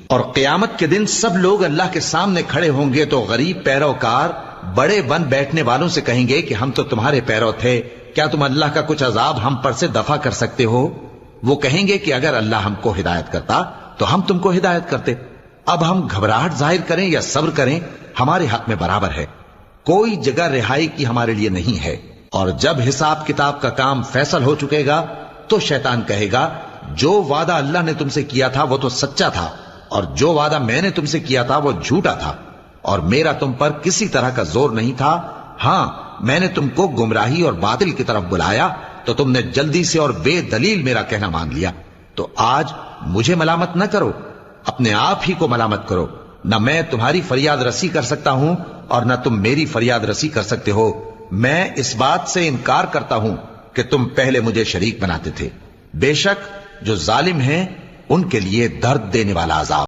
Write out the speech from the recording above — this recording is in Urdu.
اور قیامت کے دن سب لوگ اللہ کے سامنے کھڑے ہوں گے تو غریب پیروکار بڑے بن بیٹھنے والوں سے کہیں گے کہ ہم تو تمہارے پیرو تھے، کیا تم اللہ کا کچھ عذاب ہم پر سے دفع کر سکتے ہو؟ وہ کہیں گے کہ اگر اللہ ہم کو ہدایت کرتا تو ہم تم کو ہدایت کرتے۔ اب ہم گھبراہٹ ظاہر کریں یا صبر کریں ہمارے حق میں برابر ہے، کوئی جگہ رہائی کی ہمارے لیے نہیں ہے۔ اور جب حساب کتاب کا کام فیصل ہو چکے گا تو شیطان کہے گا جو وعدہ اللہ نے تم سے کیا تھا وہ تو سچا تھا، اور جو وعدہ میں نے تم سے کیا تھا وہ جھوٹا تھا، اور میرا تم پر کسی طرح کا زور نہیں تھا۔ ہاں، میں نے تم کو گمراہی اور باطل کی طرف بلایا تو تم نے جلدی سے اور بے دلیل میرا کہنا مان لیا۔ تو آج مجھے ملامت نہ کرو، اپنے آپ ہی کو ملامت کرو۔ نہ میں تمہاری فریاد رسی کر سکتا ہوں اور نہ تم میری فریاد رسی کر سکتے ہو۔ میں اس بات سے انکار کرتا ہوں کہ تم پہلے مجھے شریک بناتے تھے۔ بے شک جو ظالم ہیں ان کے لیے درد دینے والا عذاب